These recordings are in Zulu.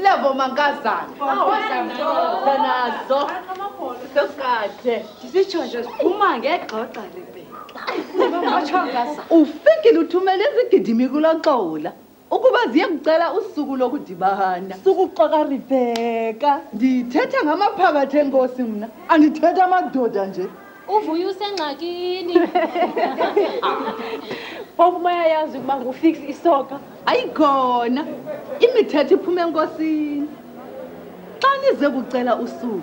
Levo mankazana. Nazo. Sokade. Ndisitshotsho siphuma ngegqogqa lebheka. Ufikile uthumela izigidimi kuloxola. Ukuba ziye kucela usuku lokudibana. Sukuxoka Rebecca. Ndithetha ngamaphakathi enkosi mna. Andithetha amadoda nje. Uvuya usengxakini. Phofu bayayazi ukuba ngufix isoka. Ayikhona. Imithetho iphuma enkosini. Xa nize kucela usuku.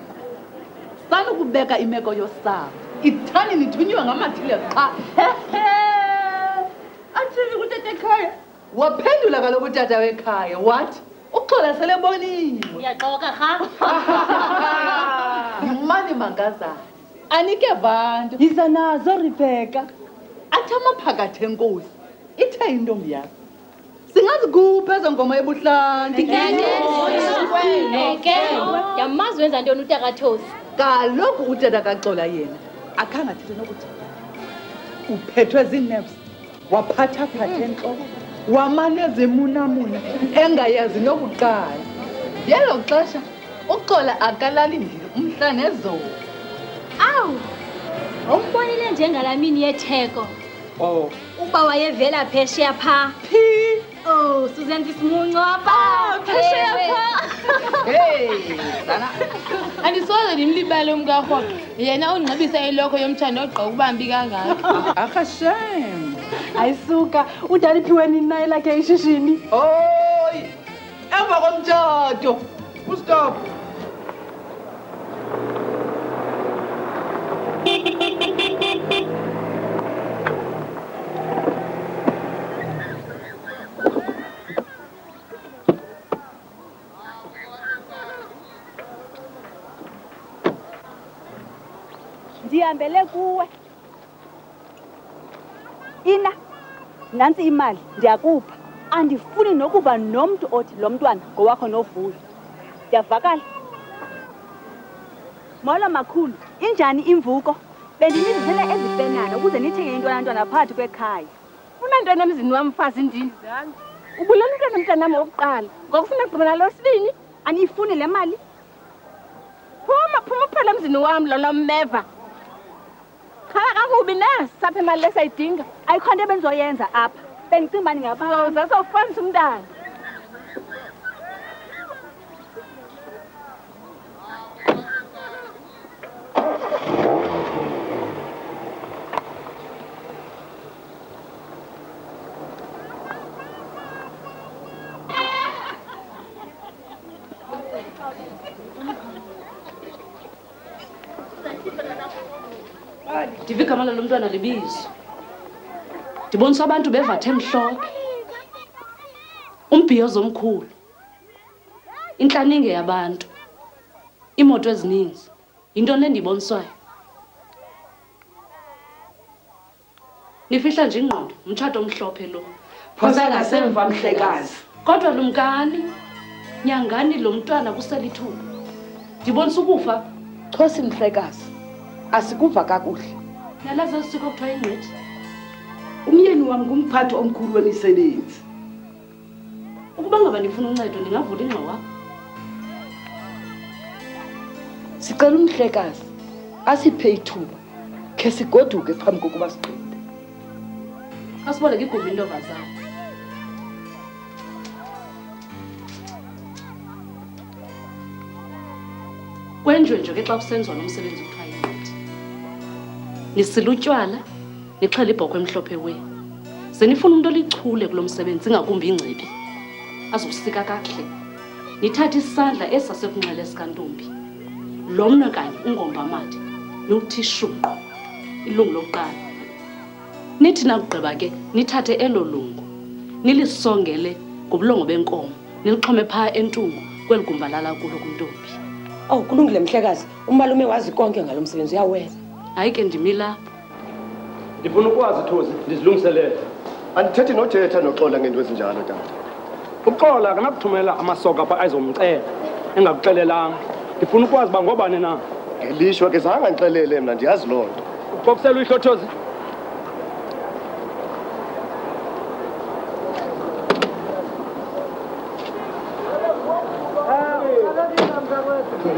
Sana ukubeka imeko yosapho. Ithani nithunywe ngamathile qha. Athini kutata ekhaya? Waphendula kaloku utata wekhaya. What? Uxola selebonile. Uyaxoka ha? Yimani mangazana. Anike bantu. Yiza nazo Rebecca. Athi amaphakathi enkosi. Ithe intombi yakho. Singazi kuphi ezongoma ebuhlanti. Ngeke. Yamazi wenza ntoni uTakathosi? Kaloku utata kaxola yena. Akhange athethe nokuthi. Uphethwe zinerves. Waphatha-phatha entloko. Wamane zemunamuna. Engayazi nokuqala. Yelo xesha uxola akalali ndini umhla nezolo. Awu. Awumbonile njengalamini yetheko. Oh. Uba wayevela phesheya pha. Phi. Oh, Suzenza isimunco apha. Phesheya pha. Hey, sana. Andisoze ndimlibale umkarhoqo. Yena ungcibisa iloko yomtshana ogqa ukubambi kangaka. Akashem. Ayisuka udaliphiwe nini naye lakhe ishishini. Oy! Emva komtshato. Ustop. Ndihambele kuwe. Ina. Nansi imali ndiyakupha. Andifuni nokuba nomntu othi lo mntwana ngowakho novuyo. Ndiyavakala. Molo makhulu, injani imvuko? Bendinizisele ezipenana ukuze nithenge into yantwana phakathi kwekhaya. Unantwana emzini wamfazi ndini. Ubulala umntwana mntanam wokuqala. Ngokufuna kugqibana losibini. Aniyifuni le mali? Phuma phela emzini wam lona mmeva. Khala kakubi nasapha imali lesayidinga. Ayikho nto ebenzoyenza apha. Bendicinga uba ndingapha. Zasofanisa umntana. Ndiva igama lalo mntwana libizo. Ndibonisa abantu bevathe emhlophe. Umbhiyozo omkhulu. Inhlaninge yabantu. Imoto ezininzi. Into nendiboniswayo. Nifihla nje ingqondo, umtshato omhlophe lo. Phosa ngasemva mhlekazi. Kodwa lumkani, nyangani lo mntwana kuselithuba. Ndibonisa ukufa. Xosi mhlekazi. Asikuva kakuhle. Nalazo siko kuthiwa ingqithi. Umyeni wami ngumphathi omkhulu wemisebenzi. Ukuba ngaba ndifuna uncedo ndingavula ingxowa. Sicela umhlekazi asiphe ithuba khe sigoduke phambi kokuba siqede. Asiboleke igumbi intombazana. Kwenjwe nje ke xa kusenziwa nomsebenzi kuthiwa ingqithi. Nisila utywala, nixhela ibhokhwe emhlophe we. Zenifuna umuntu olichule kulo msebenzi ingakumbi ingcibi. Azosika kakuhle. Nithatha isandla esasekunxele sikantombi. Lo mna kanye ungomba mati, nokuthi shunqu. Ilungu lokuqala. Nithi nakugqiba ke nithathe elo lungu. Nilisongele ngobulongo benkomo. Nilixhome pha entungu kweligumba lala kulo kuntombi. Oh, kulungile mhlekazi. Umalume wazi konke ngalomsebenzi uyawenza. Hayi ke ndimila. Ndifuna ukwazi Thozi, ndizilungiselele. Andithethi nothetha noxola ngento ezinjalo tata. Uxola akanakuthumela amasoka apha ayizomcela engakuxelelanga. Ndifuna ukwazi uba ngobani na. Ngelishwa ke zange ndixelele mna ndiyazi loo nto. Uxokusela uyihlo Thozi.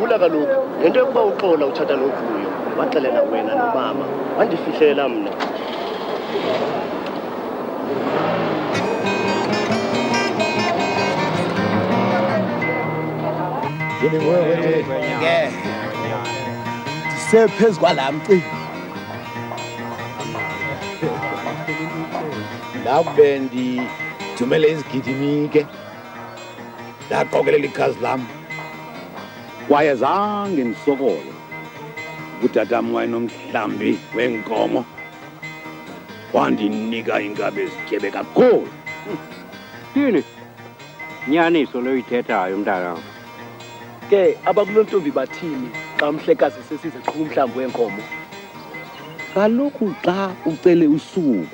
Laphula kaloku ngento yokuba uxola utshata novuyo waxelela wena nomama wandifihlela mna. Sephezu kwala mcimbi lakube ndithumele izigidimike ndaqokelela ikhazi lam kwaye zange ndisokole utatam wayenomhlambi weenkomo wandinika inkabi ezityebe kakhulu. Yini nyaniso loyithethayo mntanam? Ke abakulo ntombi bathini xa umhlekazi sesize qhuba umhlambi weenkomo? Kaloku xa ucele usuku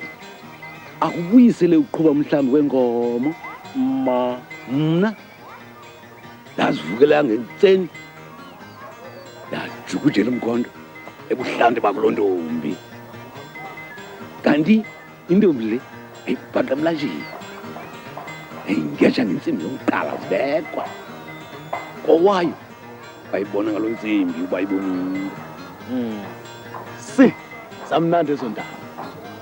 akubuyisele uqhuba umhlambi weenkomo. Mna ndazivukela ngentseni ndajukujela umkhondo ebuhlanti bakulo ntombi, kanti intombi le ayibhaqa emlanjeni ayingetsha ngentsimbi yokuqala zibekwa kowayo bayibona ngalo ntsimbi uba ibonile. Zamnandi ezo ndaba.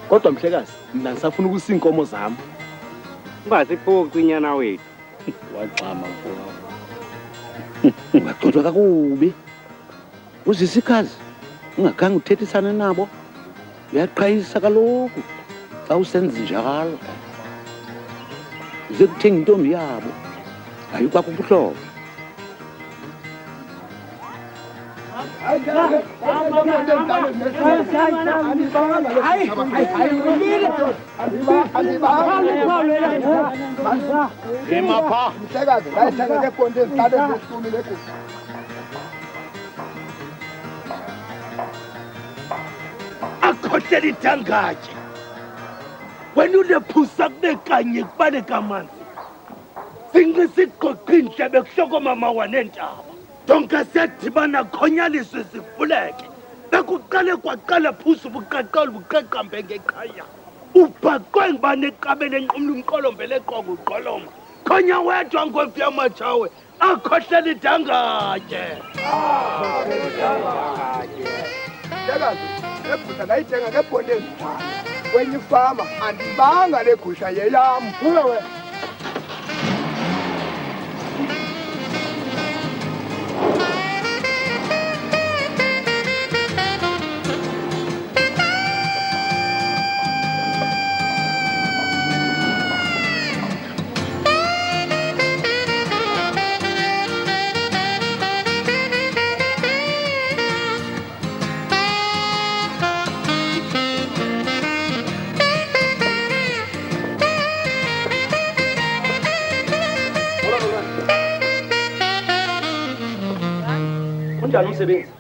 Kodwa mhlekazi, mna ndisafuna ukusa iinkomo zam. Ungasiphoki inyana wethu. Waxama mfowabo. Ungagxothwa kakubi. Uzisikazi ungakhange uthethisane nabo. Uyaqhayisa kaloku xa usenza njalo. Uze kuthenga intombi yabo. Ayikwakho ubuhlobo. Akhohlela idangatye wena ulephusa kube kanye kubane kamanzi sinqisiqoqa indlebe kuhloko mama waneentaba donke siyadibana khonyaliswe sivuleke bekuqale kwaqala phusa ubuqaqala ubuqaqambe ngeqhaya ubhaqwe ngibane eqabeni enqumla umqolombele eqonga uqoloma khonya wedwa ngomfi yamatshawe akhohlela idangatye. Mhlekazi, ebhuta ndayithenga ngebhondi ezitshana kwenye ifama andibanga le gusha yeyam. Kuwe Unjani umsebenzi?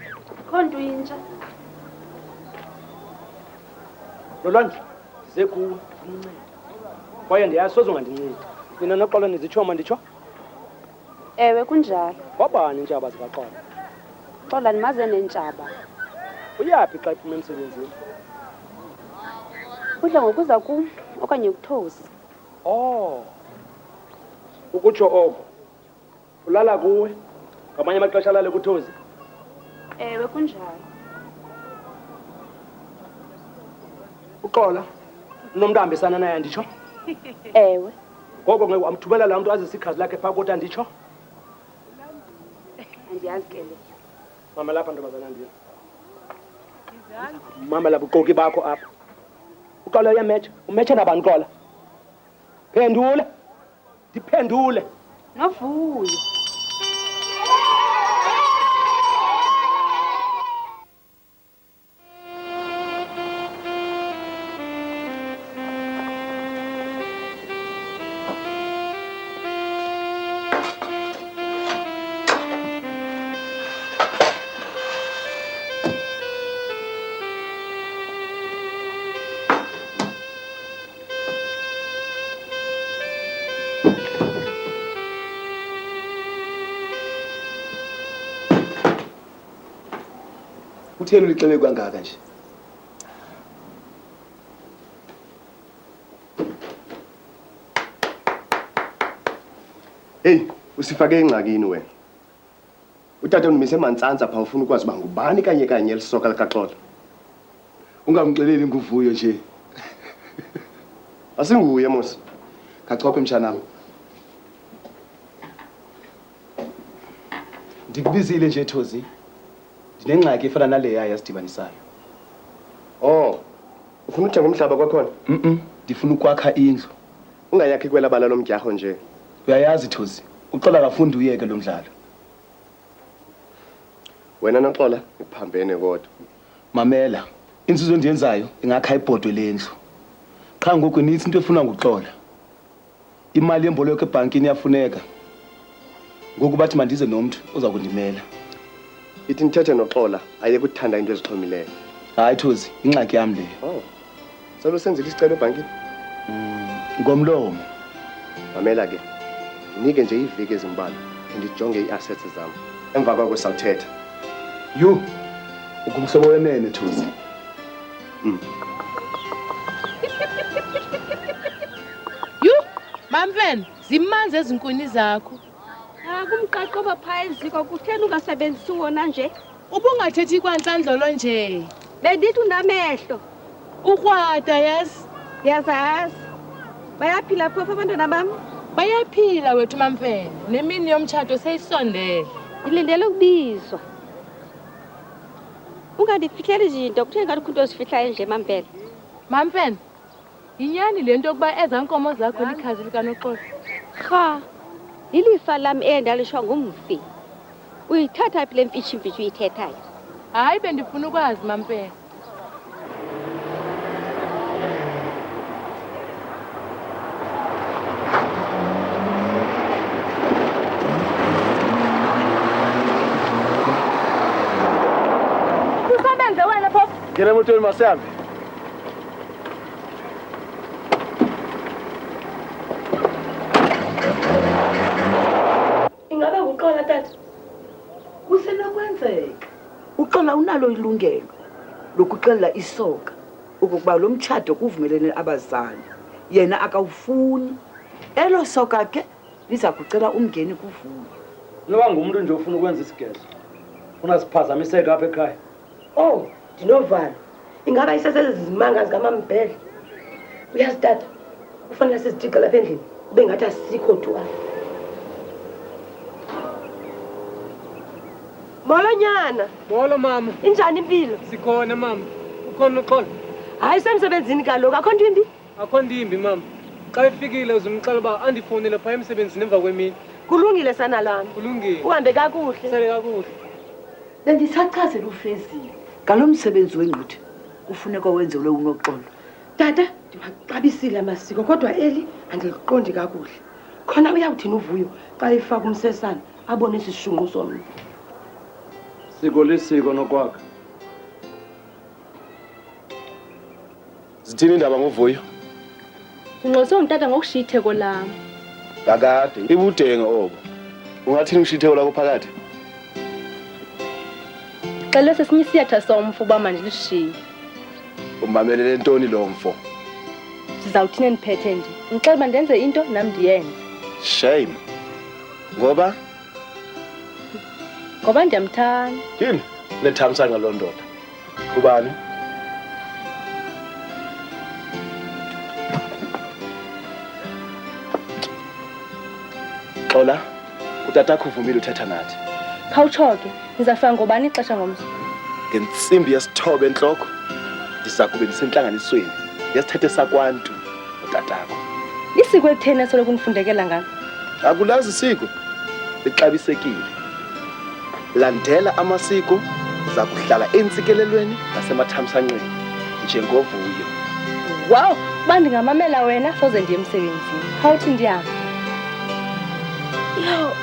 Khonto intsha. Lolwandle ze kuwe kwaye ndiyazi soze ungandincedi. Mina noxolo nizitsho manditsho? Ewe kunjalo. Wabani intshaba zikaxolo? Xola ndimaze nentshaba. Uyaphi xa iphuma emsebenzini? Udla ngokuza kum okanye ukuthosi. Ukutsho oko ulala kuwe ngamanye amaxesha alale kuthozi? Ewe kunjalo. Uxola unomntu ahambisana naye anditsho? Ewe. Ngoko ngeke wamthumela laa mntu azise ikhazi lakhe phaa kodwa anditsho? Andiyazi ke le. Mama lapha ntombazana ndini. Mama lapha uqoki bakho apha. Uxola uyametsha. Umetsha nabani uxola? Phendule. Ndiphendule. Novuyo. Utheni ulixele kangaka nje? Hey, usifake engxakini wena. Utata undimise emantsantsa pha ufuna ukwazi uba ngubani kanye kanye elisoka likaxola. Ungamxeleli nguvuyo nje. Asinguye mos. Kachophe mshanami. Ndikubizile nje Thozi. Ndinengxaki efana naleya yasidibanisayo. Oh. Ufuna uthenga umhlaba kwakhona? Ndifuna ukwakha indlu. Ungayakhi kwela bala lomdyarho nje. Uyayazi Thozi, uxola kafundi uyeke lo mdlalo. Wena noxola iphambene kodwa. Mamela, inzuzo endiyenzayo ingakha ibhodwe lendlu. Qha ngoku nithi into efuna nguxola. Imali yemboleko ebhankini iyafuneka. Ngoku bathi mandize nomuntu oza kundimela. Ithi nithethe noxola ayeke ukuthanda into ezixhomileyo. Hayi Thozi, ingxaki yami le. Oh. Solo senzile isicelo ebhankini? Ngomlomo. Mamela ke. Nike nje iviki ezimbalwa ndijonge iiassets zami. Emva kwako sawuthetha. Yo. Ungumhlobo wenene Thozi. Mamfene, zimanzi ezinkuni zakho. Kumqaqoba phaya isiko kutheni ungasebenzisi wona nje? Ubungathethi kwanhlandlolo nje. Bendithi unamehlo. Ukwada yazi. Yazazi. Bayaphila phofu abantwana bami? Bayaphila wethu mamfene. Nemini yomtshato seyisondele. Ilindele ukubizwa. Ungandifihleli izinto kutheni ngathi ukhunto ozifihla nje mamfene. Mamfene. Inyani lento yokuba ezankomo zakho likhazi likanoxola. Cha. Ilifa lami endalishwa ngumfi. Uyithatha phi le mfitshi uyithethayo? Hayi bendifuna ukwazi mamfene. Usabenze wena phofu. Ngena emotweni masihambe. Ingabe uxola tata? Kusenokwenzeka. Uxola unalo ilungelo lokuxelela isoka ukuba lo mtshato kuvumelene abazali. Yena akawufuni. Elo soka ke liza kucela umngeni kuvuyo. Noba ngumuntu nje ufuna ukwenza isigezo. Unasiphazamiseka apha ekhaya. Oh, ndinovalo. Ingaba isesezizimanga zikamambhele. Uyazi tata, kufanele sizithiqa lapha endlini. Kube ngathi asikho tu apha. Molonyana. Molo mama. Injani impilo? Sikhona mama. Ukhona uxola? Hayi semsebenzini kaloku akho nto imbi. Akho ndimbi mama. Xa efikile uzumxela uba andifonele phaya emsebenzini emva kwemini. Kulungile sana lami. Kulungile. Uhambe kakuhle. Sele kakuhle. Bendisachazela uFezile. Ngalo msebenzi wengquthe kufuneka wenzelwe unoxolo. Tata, ndimaxabisile amasiko kodwa eli andiliqondi kakuhle. Khona uyawuthina uvuyo xa efaka umsesana abone isishunqu somntu. Siko lisiko nokwakha. Zithini indaba ngovuyo? Unxose umtata ngokushiya itheko lam. Kakade, ibudenge obo. Ungathini ukushiya itheko lakho phakathi? Xele sesinye isiyatha somfo uba mandilishiye. Umamelele ntoni lo mfo? Sizawuthini endiphethe nje? Ngixela uba ndenze into nam ndiyenze. Shame. Ngoba ndiyamthanda. yini lethamsa ngalo ndoda? Kubani? Xola, utatakho uvumile uthetha nathi. Khawutsho ke, nizafika ngobani ixesha ngomso? Ngentsimbi yesithoba entloko ndiza kube ndisentlanganisweni yesithethe sakwantu utatakho. Isiko elitheni esolo kunifundekela ngalo? Akulazi isiko lixabisekile. Landela amasiko za kuhlala entsikelelweni nasemathamsanqeni njengovuyo. Wow, uba ndingamamela wena soze ndiye emsebenzini. Khawuthi ndihambe. Yo.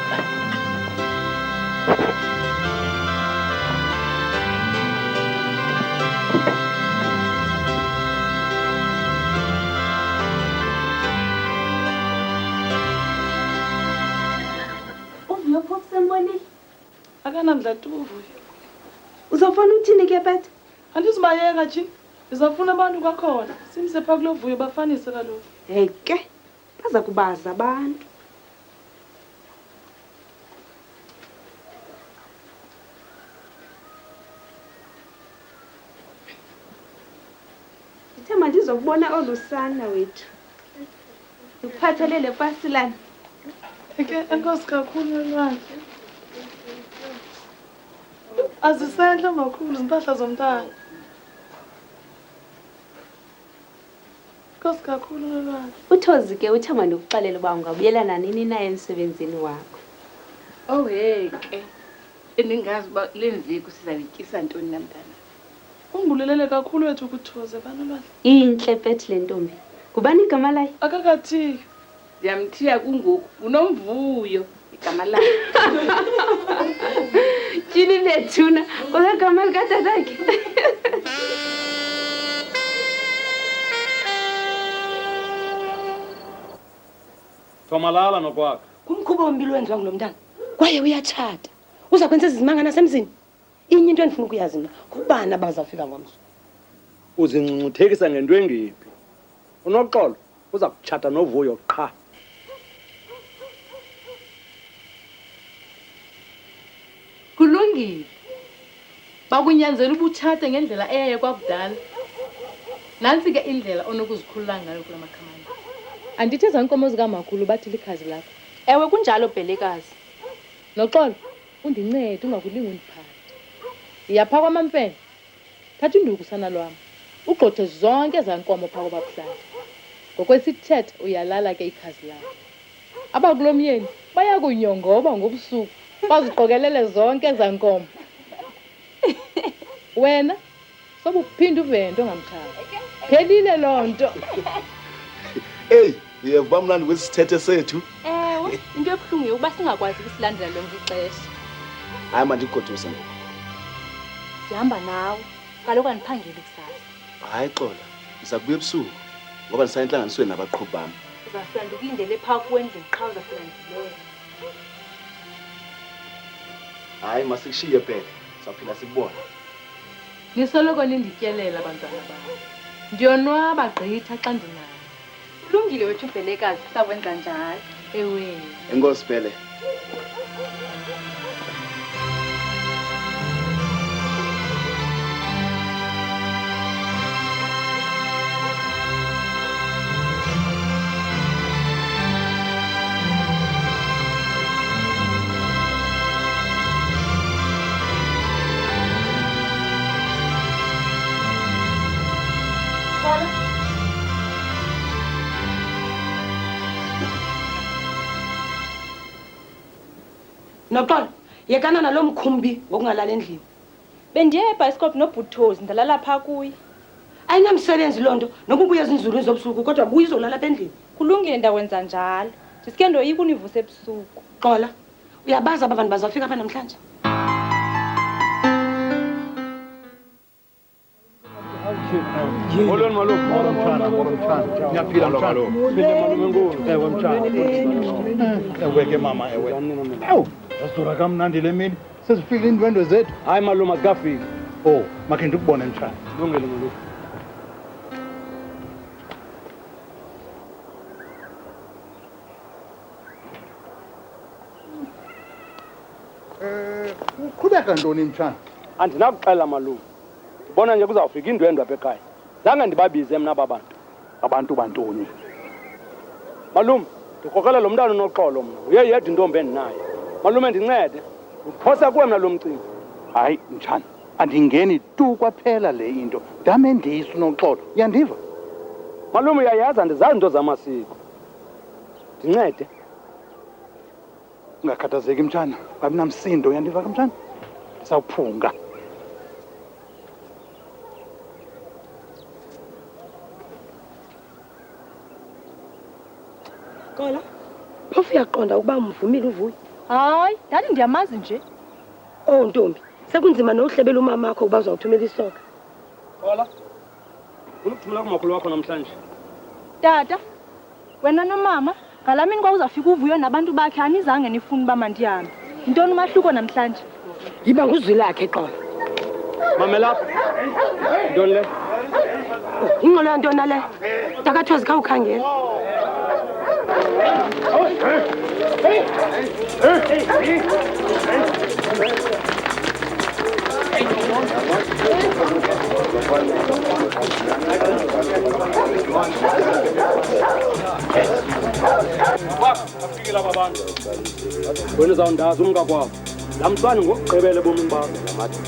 Uvuyo phofu sembonile. Akanamdla tu uvuyo. Uzofuna uthini ke phethe? Andizibayeka nje. Ndizafuna abantu kwakhona. Simse phaa kulo vuyo bafanise kaloku. Heke. Baza kubaza abantu. uzokubona olusana wethu. Uphathelele pasilana. Eke enkosi kakhulu lwakhe. Azisendla makhulu impahla zomntana. Enkosi kakhulu lwakhe. Uthozi ke uthama nokuxalela uba ungabuyelana nini naye emsebenzini wakho. Oh hey ke. Eningazi uba le mviko sizayityisa ntoni namntana. Ungibulelele kakhulu wethu ukuthoze bana lwakhe. Inhle phethi le ntombi. Kubani igama layo? Akakathi. Ndiyamthiya kungoku unomvuyo igama lakhe. Tyhini lethuna kwegama likatatakhe. Thomalala nokwakho. Kumkhuba ombili wenziwa ngulo mntana. Kwaye uyatshata. Uza kwenza izimanga nasemzini. Inye into endifuna ukuyazi mina, kubani abazafika ngomso. Uzingcungcuthekisa ngento engephi. Unoxolo uza kutshata novuyo qha. Kulungile. Bakunyanzela ubutshate ngendlela eyayo kwakudala. Nansi ke indlela onokuzikhulula ngayo kula makhamane. Andithi zankomo zikamakhulu bathi likhazi lakho. Ewe kunjalo bhelekazi. Noxolo, undincede ungakulingi undiphathe. Iyapha kwamamfene. Thatha induku sana lwam. Ugqothe zonke ezankomo pha kwababuhlanga. Ngokwesithethe uyalala ke ikhazi lakho. Abakulomyeni bayakunyongoba ngobusuku. Baziqokelele zonke ezankomo. Wena sobuphinda uvento ngamthatha. Phelile lonto. Hey, uyeva mnandi kwesithethe sethu. Ewe, into ebuhlungu yokuba singakwazi ukusilandela lonke ixesha. Hayi manje igoduse ngoku. Ndihamba nawe. Kaloku andiphangeli kusasa. Hayi xola, ngizakubuya ebusuku ngoba ndisaya entlanganisweni nabaqhubi bami. Uzafika ndikulindele phaa kuwendle qha uzafika ndilele. Hayi masikushiye phela. Saphila sikubona. Nisoloko nindityelela abantwana bam. Ndiyonwaba gqitha xa ndinayo. Kulungile wethu bhelekazi sakwenza njalo. Ewe. Enkosi phele. Noxolo, yekana nalomkhumbi ngokungalala endlini. Bendiye ebhayisikophu nobhuthozi ndalala phaa kuye. Ayinamsebenzi lonto, nokubuya ezinzulwini zobusuku kodwa buya izolala apha endlini. Kulungile ndawenza njalo. Ndisike ndoyika univusa ebusuku. Xola, uyabaza aba bantu bazafika apha namhlanje. Molweni malume. Ngiyaphila mtshana. Phile malume enkulu. Ewe mtshana. Ewe ke mama ewe. Awu, yasura kamnandi le mini. Sesifika indwendwe zethu. Hayi malume akafiki. Oh, makhe ndikubone mtshana. Lungile malume. Uqhubeka ntoni mtshana? Andinakuxela malume. Ndibona nje kuzawufika indwendwe apha ekhaya. Zange ndibabize mna aba bantu. Abantu bantoni? Malume, ndikrokrela lo mntana unoxolo mna. Uye yedwa intombi endinayo. Malume ndincede. Uphosa kuwe mna lo mcimbi. Hayi mtshana, andingeni tu kwaphela le into. Dame ndisu noxolo. Uyandiva? Malume uyayazi andizazi into zamasiko. Ndincede. Ungakhathazeki mtshana. Babinamsindo uyandiva kamtshana? Sawuphunga. Xola, phofu uyaqonda ukuba umvumile uvuyo. Hayi, ndani ndiyamazi nje. Oh ntombi, sekunzima nokuhlebela umama wakho ukuba uzawuthumela isoka. Xola. Unokuthumela kumakhulu wakho namhlanje. Tata, wena nomama, ngalamini kwa uzafika uvuyo nabantu bakhe anizange nifune uba mandihambe. Yintoni umahluko namhlanje? Yiba nguzwi lakhe Xola. Mamelapha. Ntoni le? Ingxolo yantoni nale? Takathozi khawukhangela. Bafikile abantu. Wena uzawundazi umka kwabo. Lamsani ngokugqibele bomini bakho lamathi.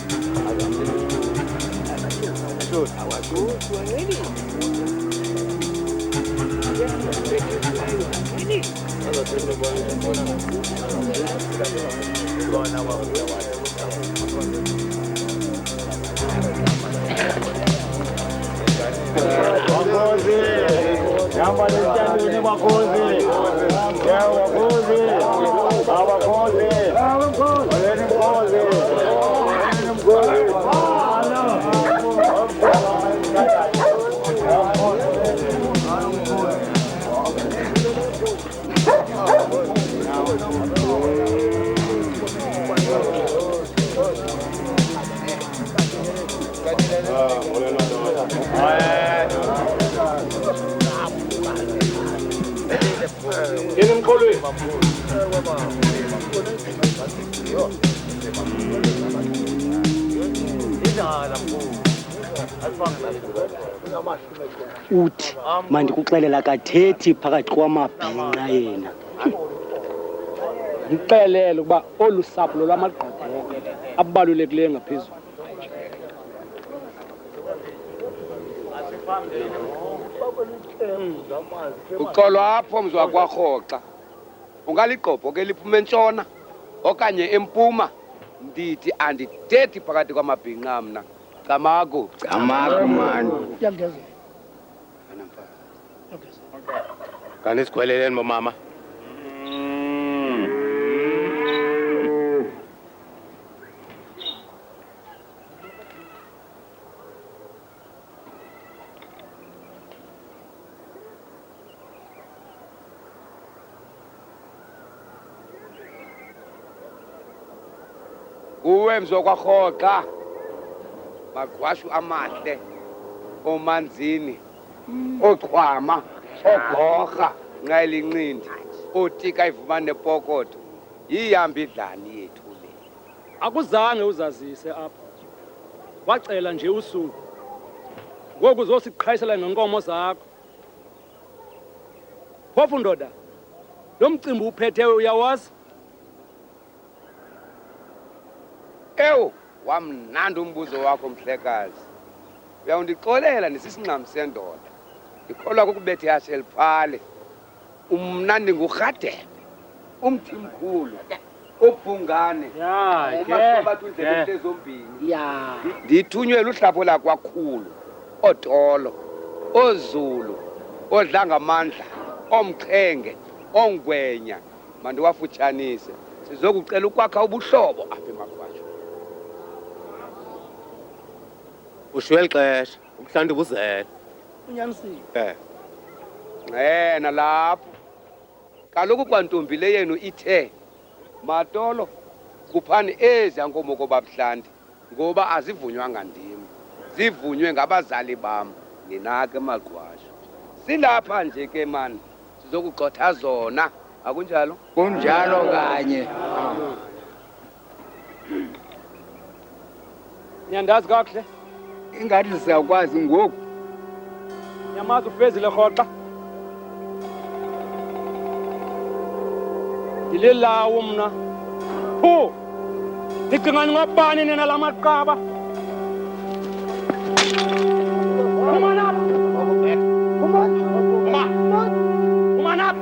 Uthi mandikuxelela kathethi phakathi kwamabhinqa yena. Ngixelele ukuba olu sapho lwamagqobhoka abalulekileyo ngaphezulu. Uxolwa apho mzwa kwaRhoxa. Ungaliqobho ke liphuma entshona okanye empuma. Ndithi andithethi phakathi kwamabhinqa mna. Camako. Camako man. Yangeza. Kanti sikhweleleni bomama. Uwe mzwa kwaRhoxa. Magwashu amahle. Omanzini. Oqhwama. Ogorha. Nxa elinqindi. Otika ivumane nepokotho. Yihamba idlani yethu le. Akuzange uzazise apha. Wacela nje usuku. Ngoku uzosiqhayisela ngenkomo zakho. Phofu ndoda. Lo mcimbi uphethewe uyawazi? Ewu, wamnandi umbuzo wakho mhlekazi. Uyawundixolela nesisingqam sendoda. Ikholwa kokubethe ihashe eliphale. Umnandi ngurhadebe. Umthi mkhulu. Ubhungane. Umasobathu indlela ezombini. Ndithunywe luhlapho lakwakhulu. Otolo. Ozulu. Odla ngamandla. Omqhenge. Ongwenya. Mandiwafutshanise. Sizokucela ukwakha ubuhlobo apha eMagwashu. Ushwele xesha, ukuhlanda ubuzela. Unyanisile. Nalapho. Kaloku kwantombi le yenu ithe Matolo kuphani eziyankomo kobabuhlandi ngoba azivunywanga ndim. Zivunywe ngabazali bam ninake eMagwashu. Silapha nje ke man sizokugxotha zona. Akunjalo? Kunjalo kanye. Niyandazi kakuhle? Ingathi siyakwazi ngoku. Nyamaza ufezile Rhoxa. Ndililawo mna. Pho! Ndicingani ngobani nina lamaqaba? Come on up! Come on up!